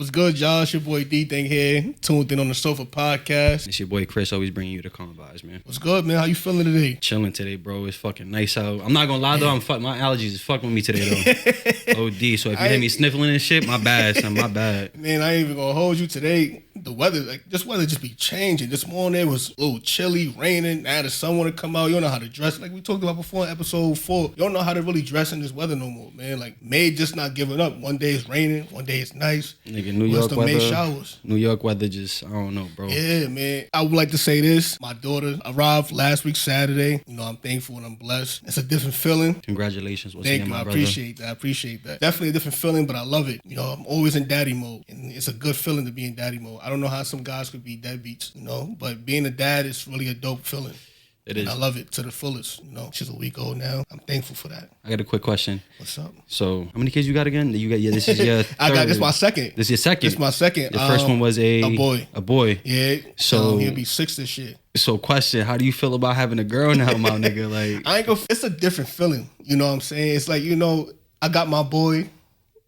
What's good, y'all? It's your boy D-Thing here, tuned in on the Sofa Podcast. It's your boy Chris, always bringing you the calm vibes, man. What's good, man? How you feeling today? Chilling today, bro. It's fucking nice out. I'm not gonna lie though, my allergies is fucking with me today though. OD. So if you hear me sniffling and shit, my bad, son. My bad. Man, I ain't even gonna hold you today. The weather, this weather just be changing. This morning it was a little chilly, raining. Now the sun want to come out. You don't know how to dress. Like we talked about before in episode 4. You don't know how to really dress in this weather no more, man. Like May just not giving up. One day it's raining, one day it's nice. Nigga, New York weather. May showers. New York weather just, I don't know, bro. Yeah, man. I would like to say this. My daughter arrived last week Saturday. You know, I'm thankful and I'm blessed. It's a different feeling. Congratulations. Thank you. I appreciate that. I appreciate that. Definitely a different feeling, but I love it. You know, I'm always in daddy mode, and it's a good feeling to be in daddy mode. I don't know how some guys could be deadbeats, you know, but being a dad is really a dope feeling. It is. I love it to the fullest. You know, she's a week old now. I'm thankful for that. I got a quick question. What's up? So, how many kids you got again? This is your third. This is my second. This is your second? This is my second. The first one was a boy. A boy. Yeah. So he'll be 6 this year. So, question, how do you feel about having a girl now, my nigga? Like, it's a different feeling. You know what I'm saying? It's like, you know, I got my boy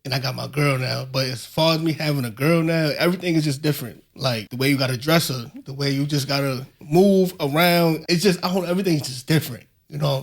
and I got my girl now. But as far as me having a girl now, everything is just different. Like the way you gotta dress her, the way you just gotta move around. It's just, everything's just different. You know,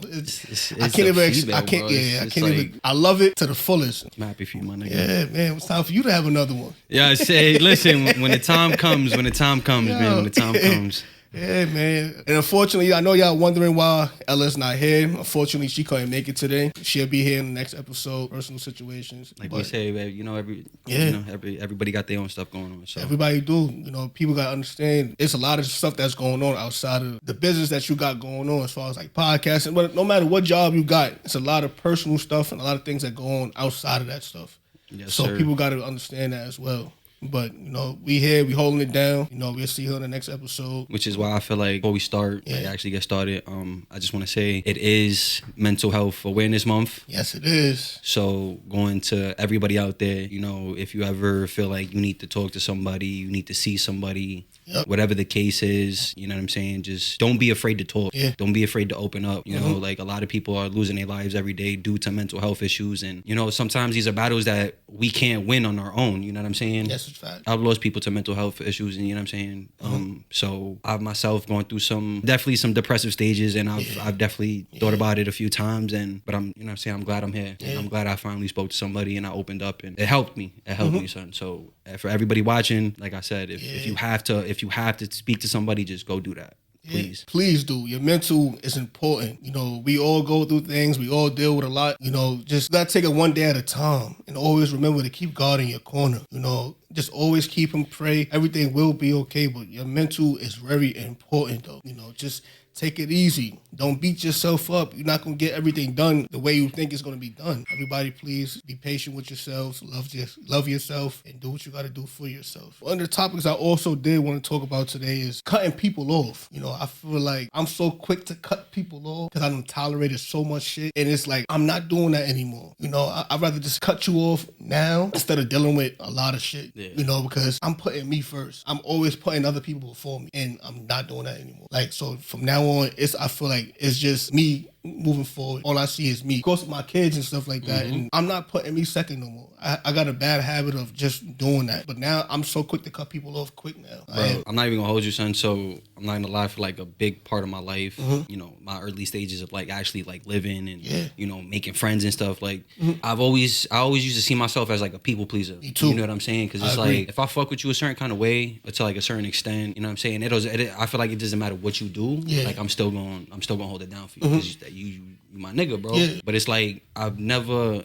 I can't even. I love it to the fullest. I'm happy for you, my nigga. Yeah, man. It's time for you to have another one. Yeah, I say, listen, when the time comes, man, when the time comes. Yeah, man. And unfortunately, I know y'all wondering why Ella's not here. Unfortunately, she couldn't make it today. She'll be here in the next episode, personal situations. Like we say, you know, everybody got their own stuff going on. So everybody do. You know, people got to understand it's a lot of stuff that's going on outside of the business that you got going on as far as like podcasting. But no matter what job you got, it's a lot of personal stuff and a lot of things that go on outside of that stuff. Yes, so sir. People got to understand that as well. But, you know, we here, we holding it down. You know, we'll see her in the next episode. Which is why I feel like before we start, actually get started, I just want to say it is Mental Health Awareness Month. Yes, it is. So going to everybody out there, you know, if you ever feel like you need to talk to somebody, you need to see somebody, whatever the case is, you know what I'm saying? Just don't be afraid to talk. Yeah. Don't be afraid to open up. You know, like a lot of people are losing their lives every day due to mental health issues. And, you know, sometimes these are battles that we can't win on our own. You know what I'm saying? Yes. I've lost people to mental health issues, and you know what I'm saying. So I've myself gone through some depressive stages, and I've definitely thought about it a few times. But I'm, you know what I'm saying, I'm glad I'm here. Yeah. I'm glad I finally spoke to somebody and I opened up, and it helped me. It helped me, son. So for everybody watching, like I said, if you have to speak to somebody, just go do that. Please. Yeah, please do. Your mental is important. You know, we all go through things. We all deal with a lot. You know, just gotta take it one day at a time and always remember to keep God in your corner. You know, just always keep him, pray. Everything will be okay, but your mental is very important though. You know, just take it easy. Don't beat yourself up. You're not going to get everything done the way you think it's going to be done. Everybody, please be patient with yourselves. Love yourself and do what you got to do for yourself. One of the topics I also did want to talk about today is cutting people off. You know, I feel like I'm so quick to cut people off because I done tolerated so much shit. And it's like, I'm not doing that anymore. You know, I'd rather just cut you off now instead of dealing with a lot of shit. Yeah. You know, because I'm putting me first. I'm always putting other people before me. And I'm not doing that anymore. Like, so from now on, I feel like it's just me moving forward. All I see is me. Of course, my kids and stuff like that. And I'm not putting me second no more. I got a bad habit of just doing that. But now I'm so quick to cut people off quick now. Bro, I'm not even gonna hold you, son. So I'm not gonna lie, for like a big part of my life, you know, my early stages of like actually like living and you know, making friends and stuff. Like I always used to see myself as like a people pleaser. Me too. You know what I'm saying? Because it's like if I fuck with you a certain kind of way or to like a certain extent, you know what I'm saying? I feel like it doesn't matter what you do. Yeah. Like I'm still gonna hold it down for you because you my nigga, bro. Yeah. But it's like I never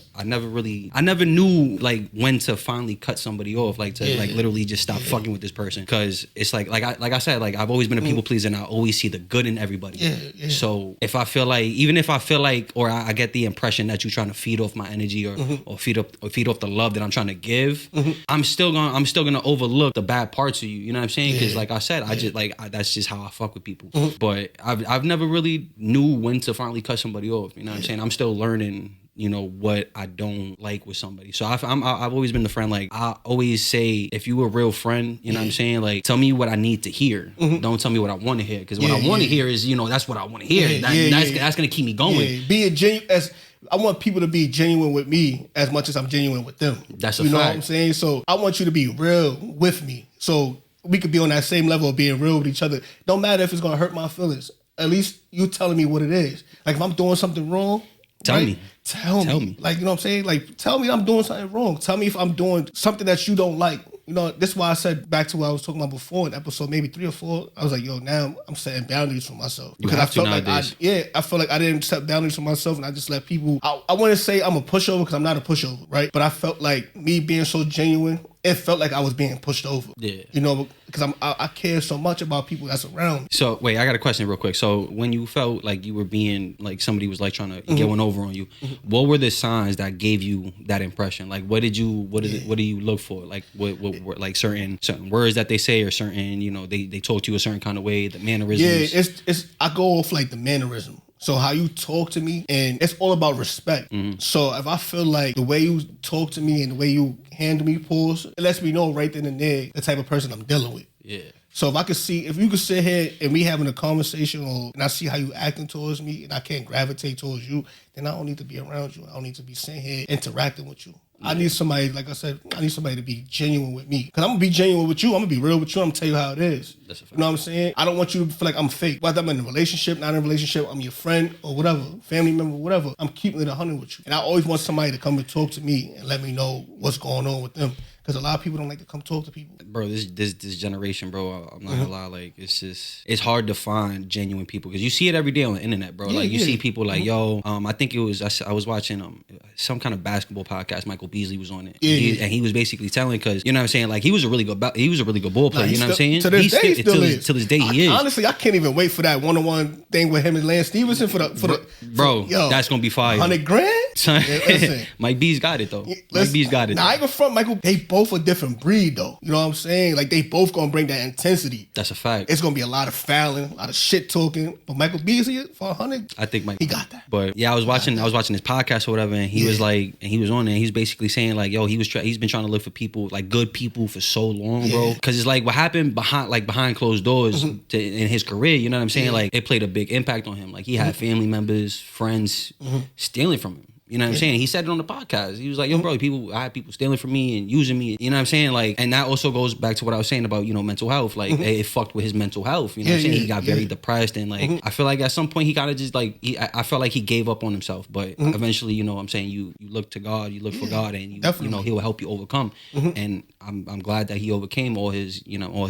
knew like when to finally cut somebody off, like to like literally just stop fucking with this person. Because it's like I said, like I've always been a people pleaser and I always see the good in everybody. Yeah. So if I feel like, or I get the impression that you're trying to feed off my energy or feed off the love that I'm trying to give, I'm still gonna overlook the bad parts of you. You know what I'm saying? Because like I said, I just that's just how I fuck with people. But I've never really knew when to finally cut somebody off. You know what I'm saying? I'm still learning, you know, what I don't like with somebody. So I've always been the friend, like, I always say, if you a real friend, you know what I'm saying? Like, tell me what I need to hear. Don't tell me what I want to hear. Because what I want to hear is, you know, that's what I want to hear. That's going to keep me going. Being genuine, I want people to be genuine with me as much as I'm genuine with them. That's a You know fact. what I'm saying? So I want you to be real with me. So we could be on that same level of being real with each other. Don't matter if it's gonna hurt my feelings. At least you telling me what it is. Like if I'm doing something wrong, Tell right? me. Tell me. Like, you know what I'm saying? Like, tell me I'm doing something wrong. Tell me if I'm doing something that you don't like. You know, this is why I said back to what I was talking about before in episode maybe 3 or 4. I was like, yo, now I'm setting boundaries for myself. You Because have I felt to like nowadays. I felt like I didn't set boundaries for myself and I just let people. I want to say I'm a pushover because I'm not a pushover, right? But I felt like me being so genuine, it felt like I was being pushed over. Yeah. You know, because I care so much about people that's around me. So wait, I got a question real quick. So when you felt like you were being like somebody was like trying to get one over on you, what were the signs that gave you that impression? Like what do you look for? Like what like certain words that they say or certain, you know, they talk to you a certain kind of way, the mannerisms. Yeah, it's I go off like the mannerism. So how you talk to me, and it's all about respect. So if I feel like the way you talk to me and the way you handle me, pause, it lets me know right then and there the type of person I'm dealing with. Yeah. So if you could sit here and we having a conversation, and I see how you acting towards me, and I can't gravitate towards you, then I don't need to be around you. I don't need to be sitting here interacting with you. I need somebody, like I said, to be genuine with me. Because I'm going to be genuine with you. I'm going to be real with you. I'm going to tell you how it is. That's a fact. You know what I'm saying? I don't want you to feel like I'm fake. Whether I'm in a relationship, not in a relationship, I'm your friend or whatever, family member, whatever. I'm keeping it 100 with you. And I always want somebody to come and talk to me and let me know what's going on with them. Because a lot of people don't like to come talk to people. Bro, this generation, bro, I'm not gonna lie, like it's hard to find genuine people because you see it every day on the internet, bro. Like you see people like, yo, I think it was I was watching some kind of basketball podcast. Michael Beasley was on it, and he was basically telling, because you know what I'm saying, like he was a really good ball player. You know what I'm saying? To this day, he still is. To this day, he is. Honestly, I can't even wait for that one-on-one thing with him and Lance Stevenson for the that's gonna be fire. $100,000. Listen, Mike B's got it though. Mike B's got it. Now I go front Michael. They both a different breed though. You know what I'm saying? Like they both gonna bring that intensity. That's a fact. It's gonna be a lot of fouling, a lot of shit talking. But Michael Beasley for 100, I think he got that. But yeah, I was watching his podcast or whatever, and he was like, and he was on there. And he's basically saying like, yo, he's been trying to look for people, like good people, for so long, bro. Because it's like what happened behind closed doors in his career. You know what I'm saying? Like it played a big impact on him. Like he had family members, friends stealing from him. You know what I'm saying? He said it on the podcast. He was like, yo, bro, I had people stealing from me and using me. You know what I'm saying? Like, and that also goes back to what I was saying about, you know, mental health. Like, it fucked with his mental health. You know what I'm saying? He got very depressed. And, like, I feel like at some point he kind of just, like, I felt like he gave up on himself. But eventually, you know what I'm saying? You look to God, you look for God, and, you know, he'll help you overcome. And I'm glad that he overcame all his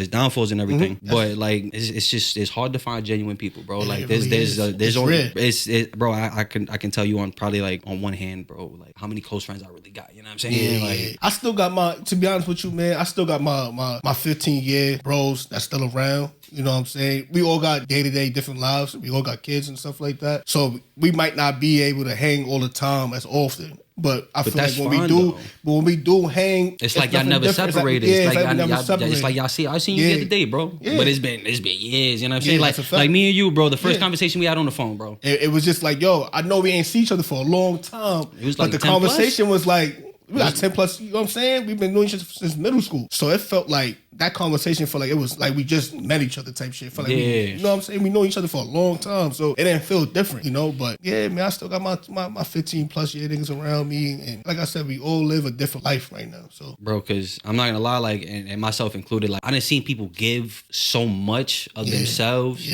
downfalls and everything. But, like, it's hard to find genuine people, bro. Like, bro, I can tell you on probably, like, on one hand, bro, like how many close friends I really got. You know what I'm saying? Like I still got to be honest with you, man, I still got my 15-year bros that's still around. You know what I'm saying? We all got day-to-day different lives. We all got kids and stuff like that. So we might not be able to hang all the time as often. But I feel like when we do hang, it's like y'all never separated. It's like y'all see. I seen you the other day, bro. Yeah. But it's been years. You know what I'm saying? Like me and you, bro. The first conversation we had on the phone, bro. It was just like, yo, I know we ain't see each other for a long time. It was like but the conversation was like, we got 10 plus. You know what I'm saying? We've been doing shit since middle school. So it felt like that conversation felt like it was like we just met each other type shit. Felt like you know what I'm saying? We know each other for a long time. So it didn't feel different, you know? But yeah, man, I still got my 15 plus year niggas around me. And like I said, we all live a different life right now. So bro, because I'm not going to lie, like, and myself included, like I done seen people give so much of themselves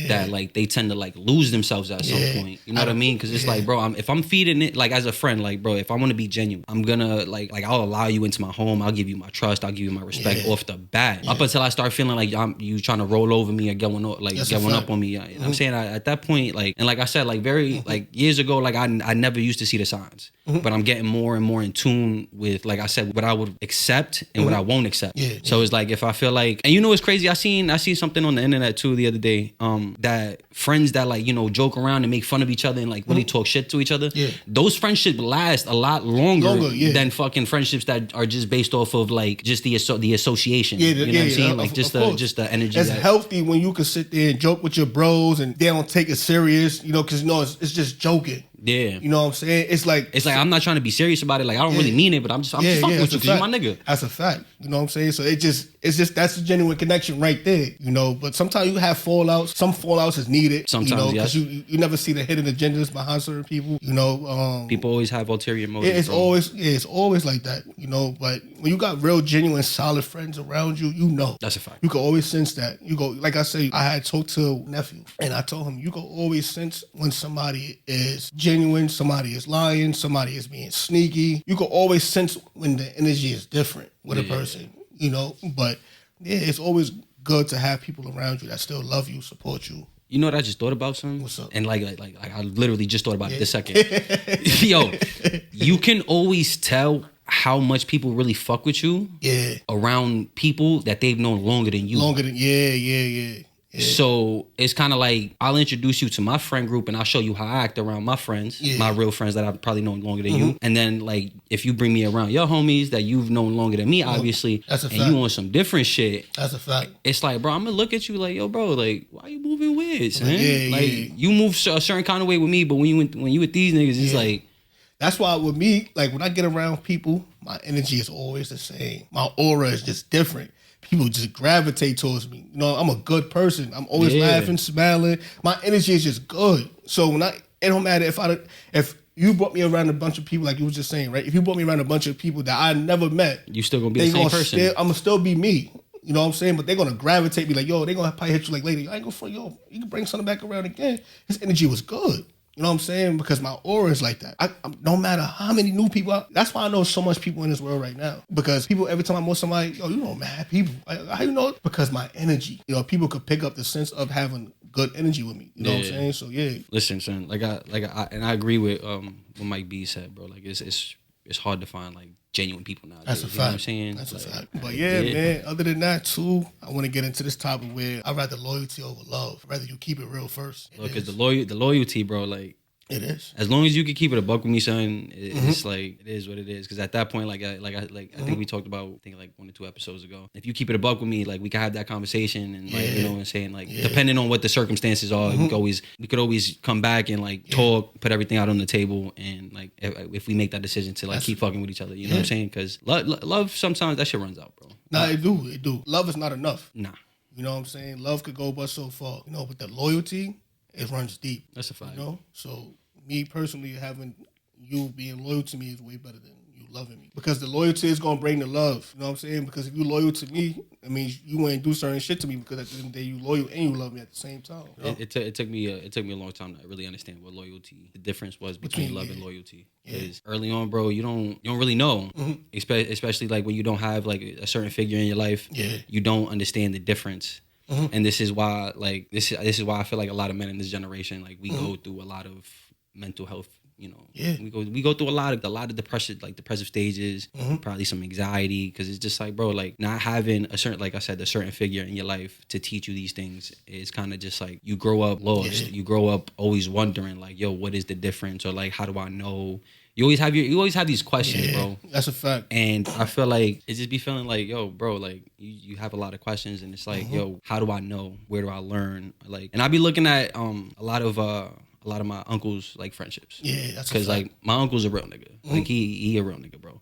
that like they tend to like lose themselves at some point. You know what I mean? Because it's like, bro, if I'm feeding it, like as a friend, like, bro, if I want to be genuine, I'm going to like I'll allow you into my home. I'll give you my trust. I'll give you my respect off the bat. Up until I start feeling like you trying to roll over me or going up on me. You know what I'm saying? At that point, like, and like I said, like very like years ago, like I never used to see the signs, but I'm getting more and more in tune with, like I said, what I would accept and what I won't accept. So it's like if I feel like, and you know what's crazy? I seen something on the internet too the other day. That friends that like, you know, joke around and make fun of each other and like really talk shit to each other. Those friendships last a lot longer than fucking friendships that are just based off of like just the association. You know what I'm saying? Like just the energy. It's healthy when you can sit there and joke with your bros and they don't take it serious, you know, because you know it's just joking. Yeah. You know what I'm saying? It's like I'm not trying to be serious about it. Like I don't really mean it, but I'm just fucking with you because you're my nigga. That's a fact. You know what I'm saying? So it's just that's a genuine connection right there. You know, but sometimes you have fallouts. Some fallouts is needed. Sometimes, you know, because you never see the hidden agendas behind certain people. You know, people always have ulterior motives. It's always like that. You know, but when you got real, genuine, solid friends around you, you know that's a fact. You can always sense that. You go, like I say, I had talked to a nephew, and I told him you can always sense when somebody is genuine, somebody is lying, somebody is being sneaky. You can always sense when the energy is different with a person. You know, but it's always good to have people around you that still love you, support you. You know what I just thought about, son? What's up? And like I literally just thought about it this second. Yo, you can always tell how much people really fuck with you around people that they've known longer than you. Yeah. So it's kind of like I'll introduce you to my friend group and I'll show you how I act around my friends, my real friends that I've probably known longer than you. And then like if you bring me around your homies that you've known longer than me, obviously, that's a fact. And you want some different shit. That's a fact. It's like, bro, I'm gonna look at you like, yo, bro, like why you moving weird, man? You move a certain kind of way with me, but when you with these niggas, it's like. That's why with me, like when I get around people, my energy is always the same. My aura is just different. People just gravitate towards me. You know, I'm a good person. I'm always laughing, smiling. My energy is just good. So it don't matter if you brought me around a bunch of people, like you was just saying, right? If you brought me around a bunch of people that I never met, you still gonna be the same person. I'm gonna still be me. You know what I'm saying? But they're gonna gravitate me like, yo, they're gonna probably hit you like later. I ain't gonna front, yo, you can bring something back around again. His energy was good. You know what I'm saying? Because my aura is like that. No matter how many new people, that's why I know so much people in this world right now. Because people, every time I meet somebody, yo, you know mad people. Like, how you know? Because my energy. You know, people could pick up the sense of having good energy with me. You know what I'm saying? So yeah. Listen, son, I agree with what Mike B said, bro. Like it's hard to find like genuine people nowadays. That's a fact. You know what I'm saying? That's a fact. But man, other than that too, I want to get into this topic where I'd rather loyalty over love. I'd rather you keep it real first. Look, because the loyalty, bro, like it is. As long as you can keep it a buck with me, son, it's like it is what it is. Because at that point, I think we talked about like 1 or 2 episodes ago. If you keep it a buck with me, like we can have that conversation and like you know what I'm saying, like depending on what the circumstances are, we could always come back and like talk, put everything out on the table, and like if we make that decision to like keep fucking with each other, you know what I'm saying? Because love sometimes that shit runs out, bro. Nah, it do. Love is not enough. Nah. You know what I'm saying? Love could go but so far. You know, but the loyalty, it runs deep. That's a fact. You know? So me personally, having you being loyal to me is way better than you loving me. Because the loyalty is gonna bring the love. You know what I'm saying? Because if you loyal to me, it means you ain't do certain shit to me because at the end of the day you loyal and you love me at the same time. You know? It took me a long time to really understand what loyalty, the difference was between love and loyalty. Because early on, bro, you don't really know. Especially like when you don't have like a certain figure in your life. You don't understand the difference. And this is why this is why I feel like a lot of men in this generation, like we go through a lot of mental health, you know. We go through a lot of depression, like depressive stages, probably some anxiety, because it's just like, bro, like not having a certain, like I said, a certain figure in your life to teach you these things is kind of just like you grow up lost. You grow up always wondering like, yo, what is the difference, or like how do I know? You always have these questions, bro. That's a fact. And I feel like it just be feeling like, yo, bro, like you have a lot of questions, and it's like, yo, how do I know? Where do I learn? Like, and I be looking at a lot of my uncles' like friendships. Yeah, that's because like my uncle's a real nigga. Like he a real nigga, bro.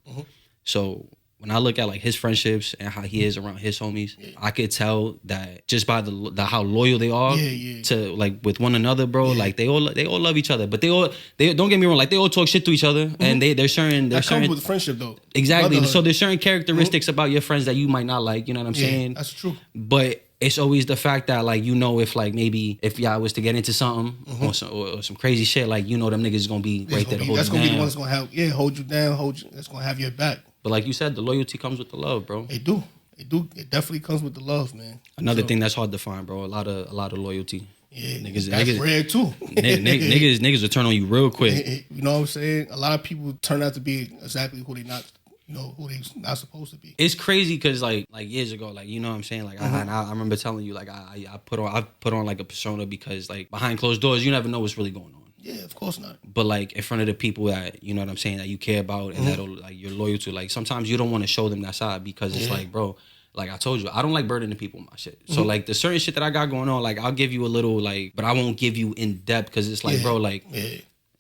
So when I look at like his friendships and how he is around his homies, I could tell that just by the how loyal they are to like with one another, bro. Like they all love each other, but they don't get me wrong, like they all talk shit to each other, and they're certain comes with friendship though. Exactly. Brotherhood. So there's certain characteristics about your friends that you might not like. You know what I'm saying? That's true. But it's always the fact that like, you know, if like maybe if y'all was to get into something or some crazy shit, like, you know, them niggas is gonna be right there to hold you down. That's gonna be the one that's gonna help. Yeah, hold you down. That's gonna have your back. But like you said, the loyalty comes with the love, bro. It do. It definitely comes with the love, man. Another thing that's hard to find, bro. A lot of loyalty. Yeah, that's rare too. niggas will turn on you real quick. You know what I'm saying? A lot of people turn out to be exactly who they not. You know, who they not supposed to be. It's crazy because like years ago, like, you know what I'm saying? Like I remember telling you, like I put on like a persona because like behind closed doors, you never know what's really going on. Yeah, of course not. But like in front of the people that, you know what I'm saying, that you care about and that'll like you're loyal to, like sometimes you don't want to show them that side because it's like, bro, like I told you, I don't like burdening people with my shit. So like the certain shit that I got going on, like I'll give you a little like, but I won't give you in depth because it's like, bro, like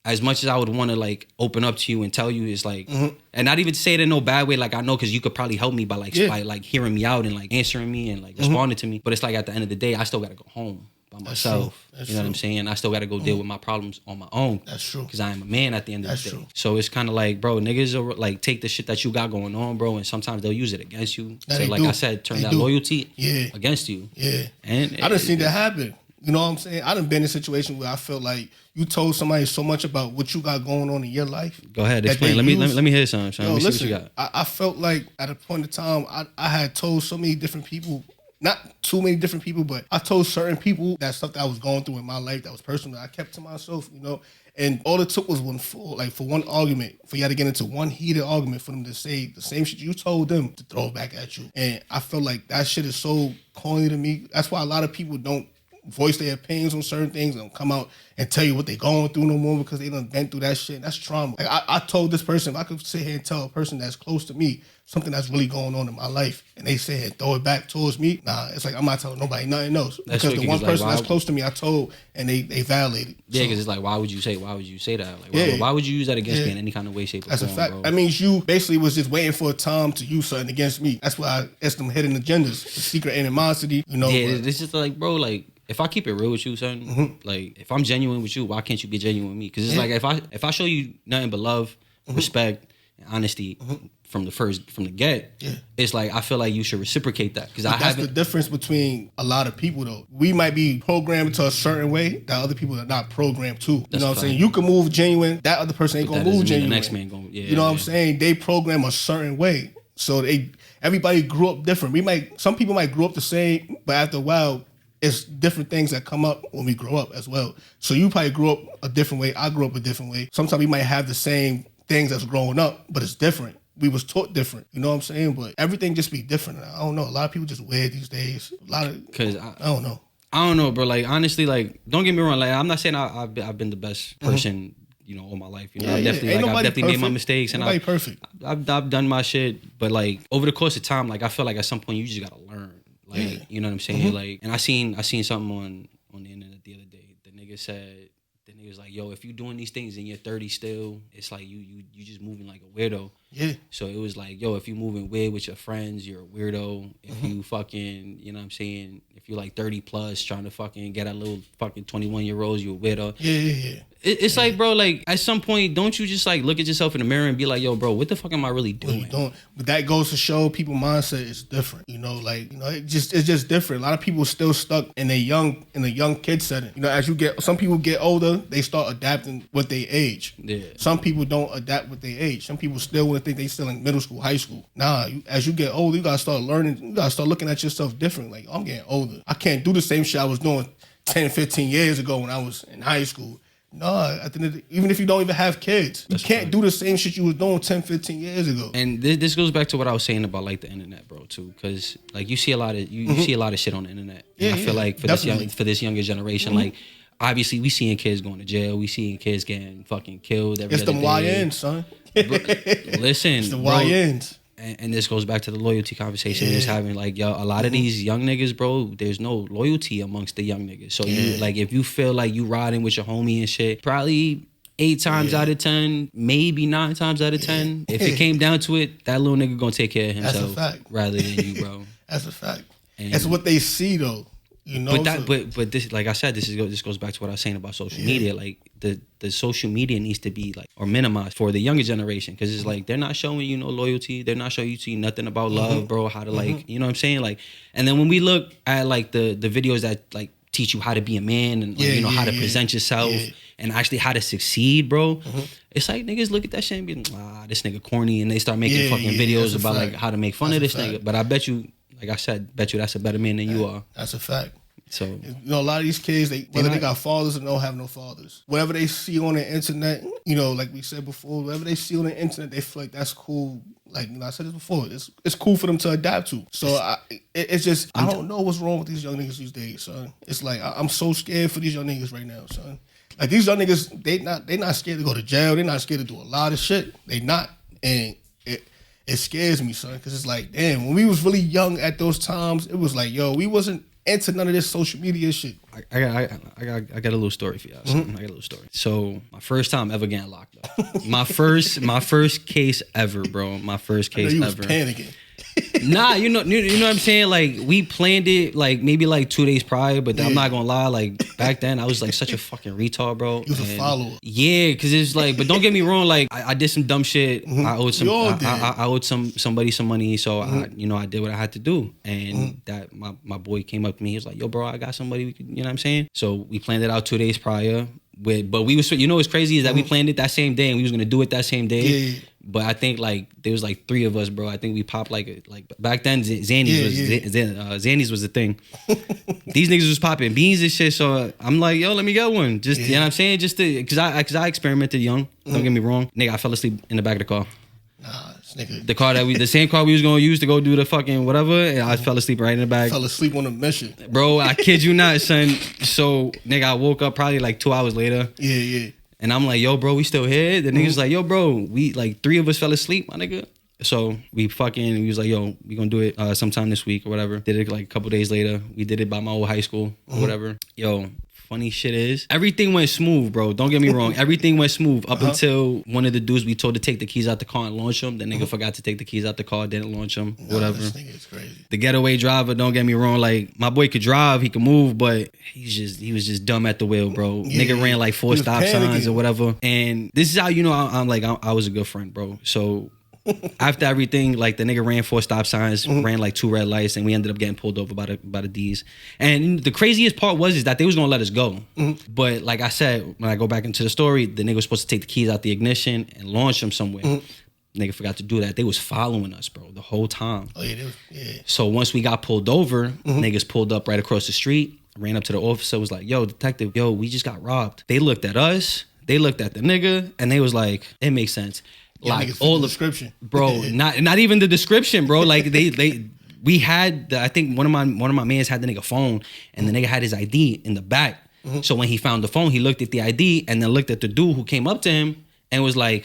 as much as I would want to like open up to you and tell you, it's like, and not even to say it in no bad way. Like I know because you could probably help me by like hearing me out and like answering me and like responding to me. But it's like at the end of the day, I still got to go home by myself. You know what I'm saying? I still got to go deal with my problems on my own. That's true. Because I am a man at the end of the day. True. So it's kind of like, bro, niggas are like take the shit that you got going on, bro, and sometimes they'll use it against you. So like I said, turn that loyalty against you. Yeah. And I done seen that happen. You know what I'm saying? I done been in a situation where I felt like you told somebody so much about what you got going on in your life. Go ahead, explain. Let me hear something. Son. Yo, let me listen, see what you got. I felt like at a point in time, I had told so many different people, not too many different people, but I told certain people that stuff that I was going through in my life that was personal, I kept to myself, you know? And all it took was for one argument, for y'all to get into one heated argument, for them to say the same shit you told them to throw back at you. And I feel like that shit is so corny to me. That's why a lot of people don't voice their opinions on certain things and come out and tell you what they're going through no more because they done been through that shit. That's trauma. Like I told this person, if I could sit here and tell a person that's close to me something that's really going on in my life, and they say throw it back towards me, nah, it's like I'm not telling nobody nothing else. Because the one person that's close to me, I told, and they violated. Yeah, because it's like, why would you say that? Like, why would you use that against me in any kind of way, shape, or form? That's a fact. Bro? That means you basically was just waiting for a time to use something against me. That's why it's them hidden agendas, the secret animosity, you know. Yeah, it's just like, bro, like, if I keep it real with you, son, like if I'm genuine with you, why can't you be genuine with me? Because it's like if I show you nothing but love, respect, and honesty from the get, it's like I feel like you should reciprocate that. Because that's the difference between a lot of people though. We might be programmed to a certain way that other people are not programmed to. You know what I'm saying? You can move genuine, that other person ain't gonna move genuine. The next man gonna, you know what I'm saying? They program a certain way, so everybody grew up different. Some people might grow up the same, but after a while, it's different things that come up when we grow up as well. So you probably grew up a different way. I grew up a different way. Sometimes we might have the same things as growing up, but it's different. We was taught different. You know what I'm saying? But everything just be different. I don't know. A lot of people just weird these days. Because I don't know. I don't know, bro. Like, honestly, like, don't get me wrong. Like, I'm not saying I've been the best person, you know, all my life. You know, I've definitely made my mistakes. Nobody perfect. I've done my shit. But, like, over the course of time, like, I feel like at some point you just got to learn. Like, you know what I'm saying? Like, and I seen something on the internet the other day. The nigga was like, yo, if you doing these things in your 30s still, it's like you just moving like a weirdo. Yeah. So it was like, yo, if you moving weird with your friends, you're a weirdo. If you fucking, you know what I'm saying? If you're like 30 plus trying to fucking get a little fucking 21-year-olds, you're a weirdo. Yeah. It's like, bro, like at some point, don't you just like look at yourself in the mirror and be like, yo, bro, what the fuck am I really doing? But that goes to show people mindset is different. You know, like, you know, it's just different. A lot of people still stuck in a young kid setting. You know, some people get older, they start adapting with their age. Yeah. Some people don't adapt with their age. Some people still want to think they still in middle school, high school. Nah, as you get older, you gotta start learning. You gotta start looking at yourself different. Like, I'm getting older. I can't do the same shit I was doing 10, 15 years ago when I was in high school. No, even if you don't even have kids, you can't do the same shit you was doing 10, 15 years ago. And this goes back to what I was saying about like the internet, bro, too, because like you see a lot of see a lot of shit on the internet. And I feel like for this younger generation, like obviously we seeing kids going to jail, we seeing kids getting fucking killed every other day. It's the YNs, son. Listen, it's the YNs. And this goes back to the loyalty conversation we was having. Like, yo, a lot of these young niggas, bro, there's no loyalty amongst the young niggas. So, you like, if you feel like you riding with your homie and shit, probably 8 times out of 10, maybe 9 times out of 10, if it came down to it, that little nigga gonna take care of himself. That's a fact. Rather than you, bro. That's a fact. And that's what they see, though. You know, but this, like I said, this goes back to what I was saying about social media. Like the social media needs to be like or minimized for the younger generation because it's like they're not showing you no loyalty. They're not showing you nothing about love, bro. How to like, you know what I'm saying? Like, and then when we look at like the videos that like teach you how to be a man and like, you know how to present yourself and actually how to succeed, bro. It's like niggas look at that shit and be like, this nigga corny, and they start making fucking videos about like how to make fun of this nigga. But I bet you. Like I said, bet you that's a better man than you are. That's a fact. So you know, a lot of these kids, whether they got fathers or don't have no fathers, whatever they see on the internet, you know, like we said before, whatever they see on the internet, they feel like that's cool. Like, you know, I said this before, it's cool for them to adapt to. So it's just I don't know what's wrong with these young niggas these days, son. It's like I'm so scared for these young niggas right now, son. Like these young niggas, they not scared to go to jail. They're not scared to do a lot of shit. They not, and it scares me, son, because it's like, damn, when we was really young at those times, it was like, yo, we wasn't into none of this social media shit. I got a little story for y'all. I got a little story. So my first time ever getting locked up. my first case ever, bro. My first case you ever. Was panicking. Nah, you know what I'm saying? Like, we planned it like maybe like 2 days prior, but I'm not gonna lie, like back then I was like such a fucking retard, bro. You was a follower. Yeah, cause it's like, but don't get me wrong, like I did some dumb shit. I owed somebody some money, so I did what I had to do. And that my boy came up to me, he was like, yo, bro, I got somebody we could, you know what I'm saying? So we planned it out 2 days prior. But we was, you know what's crazy is that we planned it that same day and we was gonna do it that same day. Yeah. But I think like there was like 3 of us, bro. I think we popped like back then Xannies was the thing. These niggas was popping beans and shit. So I'm like, yo, let me get one. Just you know what I'm saying? Just to, cause I experimented young. Don't get me wrong, nigga. I fell asleep in the back of the car. Nah, this nigga. The same car we was gonna use to go do the fucking whatever, and I fell asleep right in the back. Fell asleep on a mission, bro. I kid you not, son. So nigga, I woke up probably like 2 hours later. Yeah. And I'm like, yo, bro, we still here? The nigga's like, yo, bro, we like 3 of us fell asleep, my nigga. So we was like, yo, we gonna do it sometime this week or whatever. Did it like a couple days later. We did it by my old high school or whatever. Yo, funny shit is, everything went smooth, bro. Don't get me wrong. Everything went smooth up until one of the dudes we told to take the keys out the car and launch them. The nigga forgot to take the keys out the car, didn't launch them, whatever. This nigga is crazy. The getaway driver, don't get me wrong, like my boy could drive, he could move, but he was just dumb at the wheel, bro. Nigga ran like 4 stop signs or whatever. And this is how you know I was a good friend, bro. So after everything, like the nigga ran 4 stop signs, ran like 2 red lights, and we ended up getting pulled over by the D's. And the craziest part is that they was gonna let us go. But like I said, when I go back into the story, the nigga was supposed to take the keys out the ignition and launch them somewhere. Nigga forgot to do that. They was following us, bro, the whole time. Oh yeah. So once we got pulled over, niggas pulled up right across the street, ran up to the officer, was like, yo, detective, yo, we just got robbed. They looked at us, they looked at the nigga, and they was like, it makes sense. Like all the description, bro. Not even the description, bro. Like we had I think one of my mans had the nigga phone, and the nigga had his ID in the back. So when he found the phone, he looked at the ID and then looked at the dude who came up to him and was like,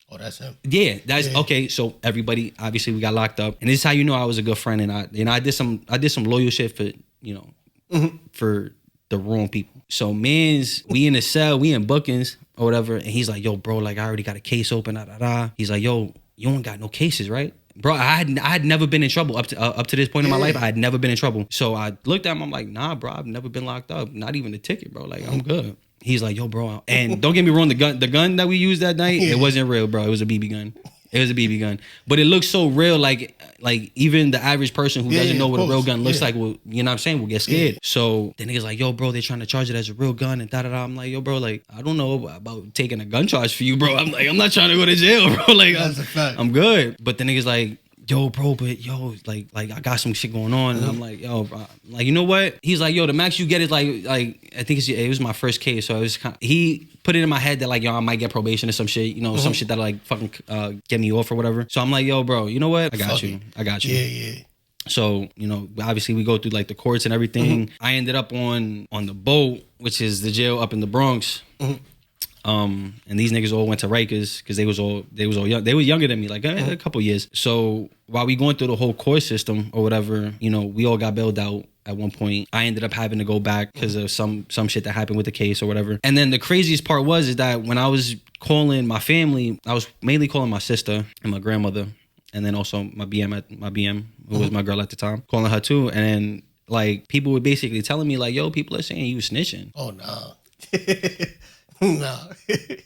oh, that's him. Yeah, that's okay. So everybody, obviously, we got locked up, and this is how you know I was a good friend, and I did some loyal shit for for the wrong people. So mans, we in the cell, we in bookings or whatever, and he's like, yo, bro, like I already got a case open, He's like, yo, you don't got no cases, right? Bro, I had never been in trouble up to this point in my life. I had never been in trouble. So I looked at him, I'm like, nah, bro, I've never been locked up, not even a ticket, bro. Like I'm good. He's like, yo, bro, and don't get me wrong, the gun that we used that night, it wasn't real, bro. It was a BB gun. It was a BB gun, but it looks so real. Like even the average person who doesn't know what a real gun looks like will, you know what I'm saying, will get scared. So the nigga's like, yo, bro, they're trying to charge it as a real gun and da-da-da. I'm like, yo, bro, like, I don't know about taking a gun charge for you, bro. I'm like, I'm not trying to go to jail, bro. Like, I'm good. But the nigga's like, yo, bro, but yo, like I got some shit going on, and I'm like, yo, bro, like, you know what? He's like, yo, the max you get is like I think it was my first case, so it was he put it in my head that like, yo, I might get probation or some shit, you know, some shit that like fucking get me off or whatever. So I'm like, yo, bro, you know what? I got you. Yeah. So, you know, obviously we go through like the courts and everything. I ended up on the boat, which is the jail up in the Bronx. And these niggas all went to Rikers because they was all young. They were younger than me, like a couple years. So while we going through the whole court system or whatever, you know, we all got bailed out at one point. I ended up having to go back because of some shit that happened with the case or whatever. And then the craziest part is that when I was calling my family, I was mainly calling my sister and my grandmother, and then also my BM, who was my girl at the time, calling her too. And then like people were basically telling me like, yo, people are saying you snitching. Oh no. No.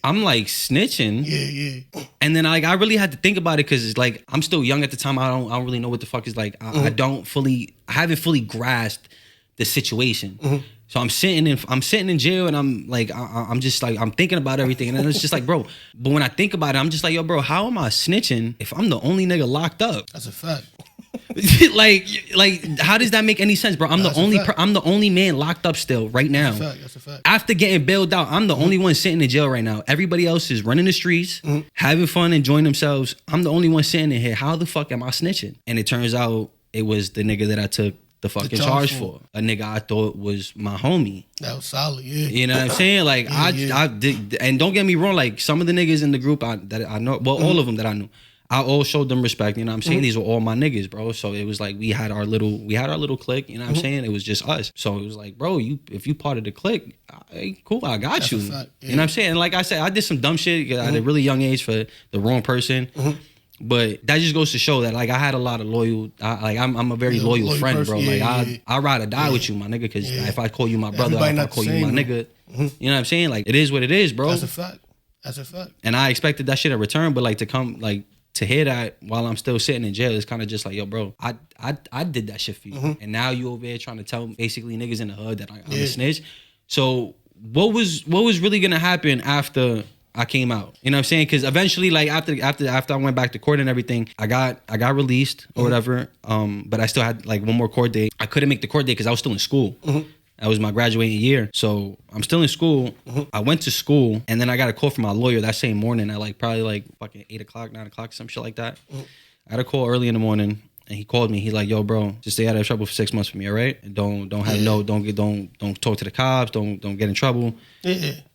I'm like, snitching? Yeah. And then like I really had to think about it because like I'm still young at the time. I don't really know what the fuck is like. I haven't fully grasped the situation. So I'm sitting in jail, and I'm like I'm just like I'm thinking about everything, and then it's just like, bro. But when I think about it, I'm just like, yo, bro, how am I snitching if I'm the only nigga locked up? That's a fact. like how does that make any sense, bro? I'm the only man locked up still right now. That's a fact. After getting bailed out, I'm the only one sitting in jail right now. Everybody else is running the streets, having fun, enjoying themselves. I'm the only one sitting in here. How the fuck am I snitching? And it turns out it was the nigga that I took the fucking charge for. A nigga I thought was my homie. That was solid, yeah. You know what I'm saying? Like I did, and don't get me wrong, like some of the niggas in the group that I know, well, all of them that I knew, I all showed them respect. You know what I'm saying? These were all my niggas, bro. So it was like we had our little clique. You know what I'm saying? It was just us. So it was like, bro, if you part of the clique, hey, cool, I got That's you. a fact. Yeah. You know what I'm saying? And like I said, I did some dumb shit at a really young age for the wrong person. But that just goes to show that like I had a lot of loyal. I'm a very loyal friend, person. bro. Yeah, like I ride or die with you, my nigga. Because if I call you my brother, Everybody if I not call the you my same, nigga, you know what I'm saying? Like it is what it is, bro. That's a fact. That's a fact. And I expected that shit in return, but like to come like to hear that while I'm still sitting in jail, it's kind of just like, yo, bro, I did that shit for you, and now you over here trying to tell basically niggas in the hood that I'm a snitch. So what was really gonna happen after I came out? You know what I'm saying? Because eventually, like after I went back to court and everything, I got released or whatever. But I still had like one more court date. I couldn't make the court date because I was still in school. That was my graduating year. So I'm still in school. I went to school, and then I got a call from my lawyer that same morning at like probably like fucking 8 o'clock, 9 o'clock, some shit like that. I had a call early in the morning, and he called me. He's like, "Yo, bro, just stay out of trouble for 6 months for me, all right? Don't talk to the cops. Don't get in trouble."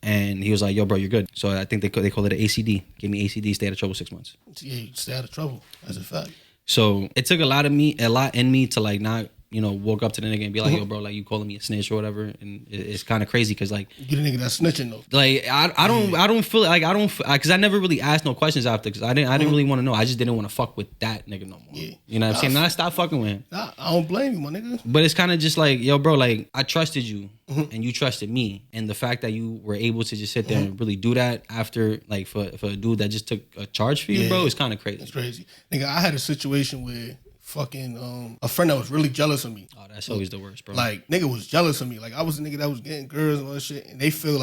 And he was like, "Yo, bro, you're good." So I think they call it an ACD. Give me ACD, stay out of trouble 6 months. Yeah, you stay out of trouble. That's a fact. So it took a lot in me to like not, you know, walk up to the nigga and be like, yo, bro, like you calling me a snitch or whatever. And it's kind of crazy because like you the nigga that's snitching though. Like I don't feel like because I never really asked no questions after because I didn't really want to know. I just didn't want to fuck with that nigga no more. Yeah. You know what I'm saying? And I stopped fucking with him. Nah, I don't blame you, my nigga. But it's kind of just like, yo, bro, like I trusted you and you trusted me, and the fact that you were able to just sit there and really do that after like for a dude that just took a charge for you, bro, is kind of crazy. It's crazy, nigga. I had a situation where fucking a friend that was really jealous of me. Oh, that's always the worst, bro. Like nigga was jealous of me. Like I was a nigga that was getting girls and all that shit, and they felt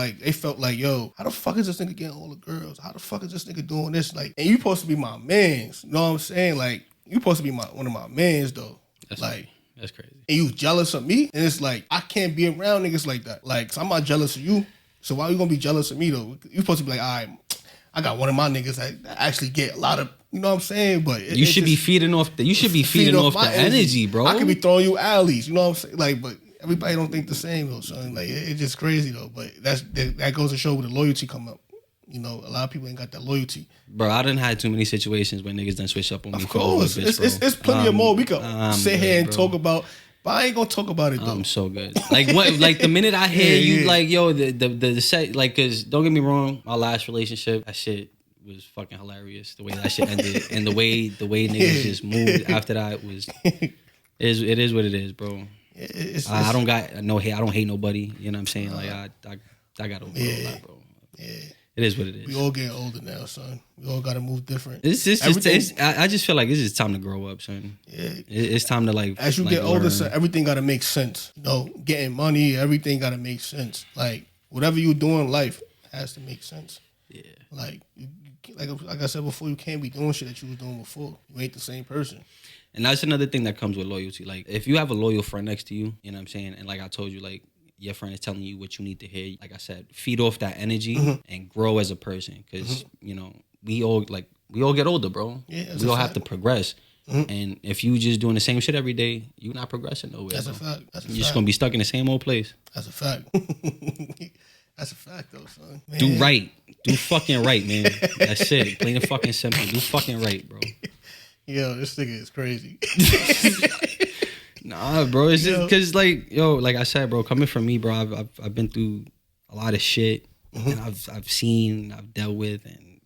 like, yo, how the fuck is this nigga getting all the girls? How the fuck is this nigga doing this? Like, and you supposed to be my mans. You know what I'm saying? Like, you supposed to be one of my mans though. That's crazy. And you jealous of me? And it's like I can't be around niggas like that. Like, so I'm not jealous of you. So why you gonna be jealous of me though? You supposed to be like, all right, I got one of my niggas that actually get a lot of, you know what I'm saying? But you should be feeding off the energy, bro. I could be throwing you alleys, you know what I'm saying? Like, but everybody don't think the same though, son. Like it's just crazy though. But that goes to show where the loyalty come up. You know, a lot of people ain't got that loyalty. Bro, I done had too many situations where niggas done switch up on me. Of course, it's plenty of more we could sit here and talk about. But I ain't gonna talk about it though. I'm so good. Like what? Like the minute I hear you, like yo, the set, like, cause don't get me wrong, my last relationship, that shit was fucking hilarious. The way that shit ended, and the way niggas just moved after that was, it is what it is, bro. I don't got no hate. I don't hate nobody. You know what I'm saying? Like I got over a lot, bro. Yeah. It is what it is. We all getting older now, son. We all got to move different. I just feel like it's just time to grow up, son. Yeah. It's time to like. As you get older, son, everything got to make sense. You know, getting money, everything got to make sense. Like whatever you do in life has to make sense. Yeah. Like I said before, you can't be doing shit that you was doing before. You ain't the same person. And that's another thing that comes with loyalty. Like if you have a loyal friend next to you, you know what I'm saying? And like I told you, like your friend is telling you what you need to hear. Like I said, feed off that energy and grow as a person. Because, you know, we all get older, bro. Yeah, we all have to progress. And if you just doing the same shit every day, you're not progressing nowhere. That's a fact. You're just going to be stuck in the same old place. That's a fact. That's a fact, though, son. Man. Do right. Do fucking right, man. That's it. Plain and fucking simple. Do fucking right, bro. Yo, this nigga is crazy. Nah, bro. It's just because, like, like I said, bro, coming from me, bro, I've been through a lot of shit, and I've seen, I've dealt with, and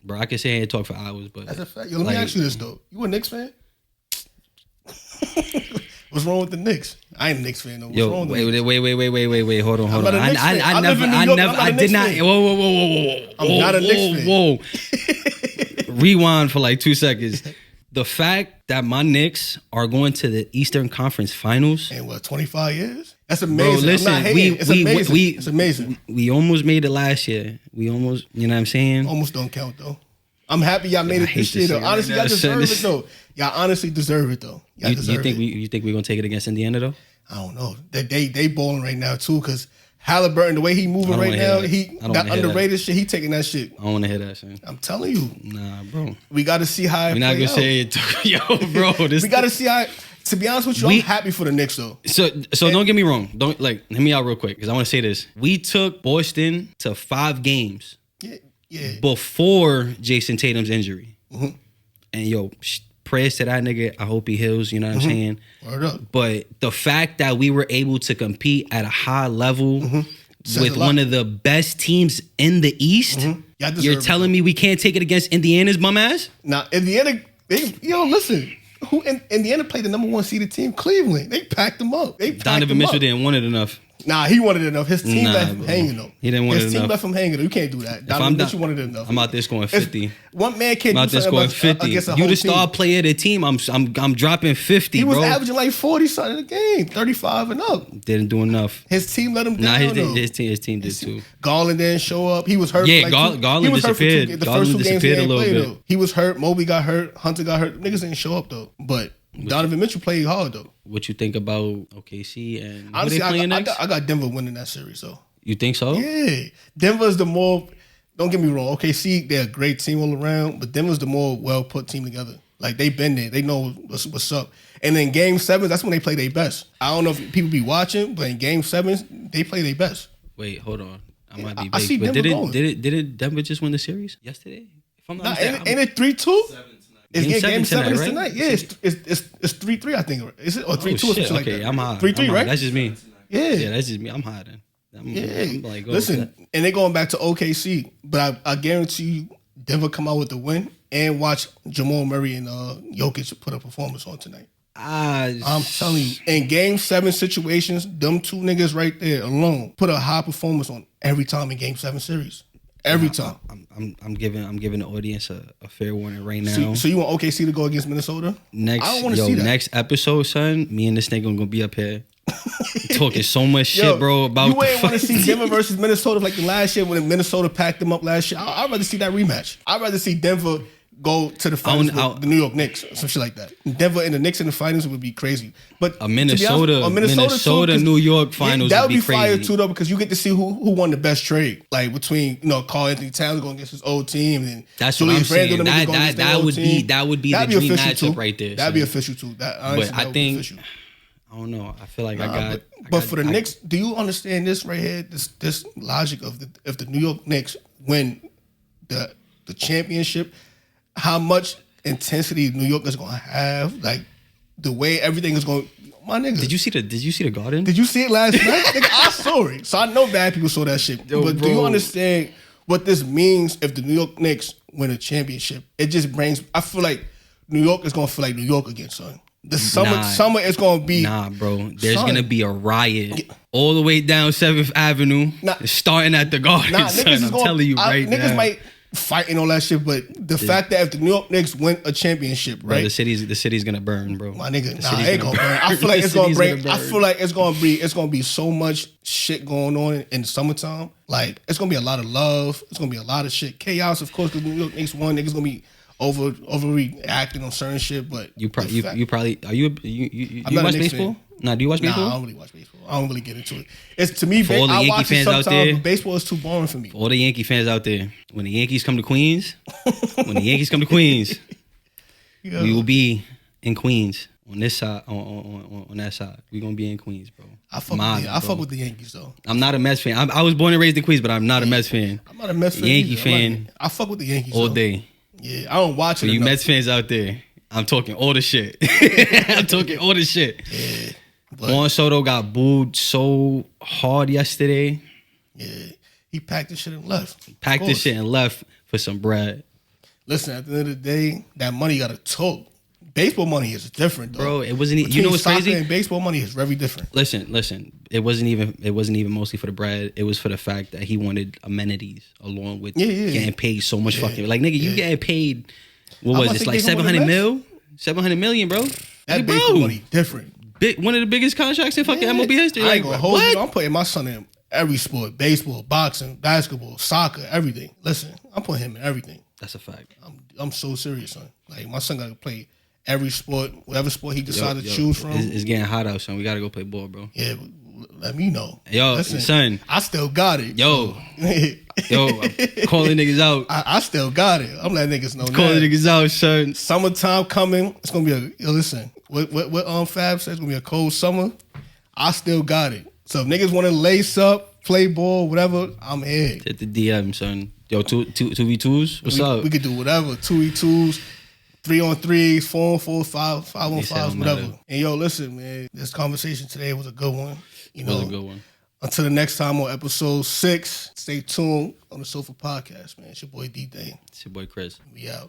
bro, I could sit here and talk for hours, but that's a fact. Yo, let me ask you this though: you a Knicks fan? What's wrong with the Knicks? I ain't a Knicks fan though. What's wrong with wait. Hold on. I did not. Whoa. I'm not a Knicks fan. Whoa. Rewind for like 2 seconds. The fact that my Knicks are going to the Eastern Conference Finals in 25 years? That's amazing. Bro, listen, I'm not hating. It's amazing. It's amazing. We almost made it last year. We almost, you know what I'm saying? Almost don't count though. I'm happy y'all made it this year though. Honestly, y'all deserve it though. Y'all honestly deserve it though. You think we're gonna take it against Indiana though? I don't know. They balling right now too, because Halliburton, the way he moving right now, that underrated shit, he taking that shit. I don't want to hear that shit. I'm telling you. Nah, bro. We got to see how it We're not going to say it. Yo, bro. We got to see how, to be honest with you, I'm happy for the Knicks, though. So don't get me wrong. Don't, like, hear me out real quick, because I want to say this. We took Boston to 5 games before Jason Tatum's injury. And yo, prayers to that nigga. I hope he heals. You know what I'm saying? Word up. But the fact that we were able to compete at a high level with one of the best teams in the East, you're telling me we can't take it against Indiana's bum ass? Now, Indiana, listen. Who Indiana played the number 1 seeded team, Cleveland. They packed them up. Donovan Mitchell didn't want it enough. Nah, he wanted it enough. His team left him hanging though. He didn't want it enough. His team left him hanging though. You can't do that. Donovan Mitchell wanted it enough. I'm out there scoring 50. One man can't I'm out there scoring 50. You the star player of the team. I'm dropping 50. He was bro. averaging like 40 something in the game, 35 and up. Didn't do enough. His team let him down. Nah, his team did too. Garland didn't show up. He was hurt. Yeah, Garland disappeared. The first 2 games he didn't play though. He was hurt. Mobley got hurt. Hunter got hurt. Niggas didn't show up though. But Donovan Mitchell played hard though. What you think about OKC and honestly, who they playing next? I got Denver winning that series though. You think so? Yeah, Denver's the more. Don't get me wrong. OKC, they're a great team all around, but Denver's the more well put team together. Like they've been there, they know what's up. And then Game 7, that's when they play their best. I don't know if people be watching, but in Game 7, they play their best. Wait, hold on. I might be I see big, but Denver did Denver just win the series yesterday? If I'm not mistaken, ain't it 3-2? Game 7 is right? tonight. Yeah, it's 3-3, I think. Is it? Or 3-2 or something like that. I'm high. 3-3, right? That's just me. Yeah, that's just me. I'm high then. I'm like, listen, and they're going back to OKC, but I guarantee you Denver come out with the win and watch Jamal Murray and Jokic put a performance on tonight. I'm telling you, in Game 7 situations, them 2 niggas right there alone put a high performance on every time in Game 7 series. Every time. I'm giving the audience a fair warning right now. So you want OKC to go against Minnesota? I don't want to see that. Next episode, son, me and this nigga gonna be up here talking so much shit, bro. About you ain't want to see Denver versus Minnesota like the last year when Minnesota packed them up last year. I'd rather see that rematch. I'd rather see Denver go to the finals with the New York Knicks or some shit like that. Denver and the Knicks in the finals would be crazy. But a Minnesota New York finals that would be fire crazy too though, because you get to see who won the best trade, like between Karl Anthony Towns going against his old team and that's Julius what I'm saying. That would be the dream matchup right there. That'd be official too. But I think I don't know. I feel like But for the Knicks, do you understand this right here? This logic of if the New York Knicks win the championship, how much intensity New York is gonna have, like the way everything is going. My nigga, did you see the Garden? Did you see it last night? Nigga, I saw it, so I know bad people saw that shit. Yo, but do you understand what this means if the New York Knicks win a championship? It just brings. I feel like New York is gonna feel like New York again, son. The summer is gonna be bro. There's gonna be a riot all the way down 7th Avenue, starting at the Garden. Son, I'm telling you right now. Niggas might fight and all that shit, but the fact that if the New York Knicks win a championship, bro, the city's gonna burn, bro. My nigga, it ain't gonna burn. I feel like it's gonna break. I feel like it's gonna be so much shit going on in the summertime. Like it's gonna be a lot of love. It's gonna be a lot of shit, chaos, of course, because the New York Knicks won. Niggas gonna be overreacting on certain shit, but you probably watch baseball? Nah, do you watch baseball? Nah, I don't really watch baseball. I don't really get into it. It's to me, for all the Yankee fans out there, baseball is too boring for me. For all the Yankee fans out there, when the Yankees come to Queens, we will be in Queens on this side, on that side. We gonna be in Queens, bro. I fuck with the Yankees though. I'm not a Mets fan. I was born and raised in Queens, but I'm not a Mets fan. I'm not a Mets fan. Yankee fan. I fuck with the Yankees all day. Yeah, I don't watch it. For you Mets fans out there, I'm talking all the shit. Yeah. Juan Soto got booed so hard yesterday. Yeah. He packed the shit and left. Packed the shit and left for some bread. Listen, at the end of the day, that money got to talk. Baseball money is different, though. Bro, it wasn't. You know what's crazy? And baseball money is very different. Listen. It wasn't even mostly for the bread. It was for the fact that he wanted amenities along with getting paid so much fucking. Like nigga, you getting paid. What was it? Like 700 mil? 700 million, bro. That baseball money different. One of the biggest contracts in fucking MLB history. I ain't gonna hold you. I'm putting my son in every sport: baseball, boxing, basketball, soccer, everything. Listen, I'm putting him in everything. That's a fact. I'm so serious, son. Like my son gotta play every sport, whatever sport he decided to choose from. It's getting hot out, son. We gotta go play ball, bro. Yeah, let me know. Yo, listen, son. I still got it. Yo, I'm calling niggas out. I still got it. I'm letting niggas know. Calling niggas out, son. Summertime coming. It's gonna be listen. What Fab says, it's gonna be a cold summer. I still got it. So if niggas want to lace up, play ball, whatever, I'm here. Hit the DM, son. Yo, 2v2s. What's up? We could do whatever. 2v2s. 3-on-3s, 4-on-4, 5-on-5s, whatever. matter. And yo, listen, man, this conversation today was a good one. You know, was a good one. Until the next time on episode 6, stay tuned on the Sofa Podcast, man. It's your boy D-Day. It's your boy Chris. We out.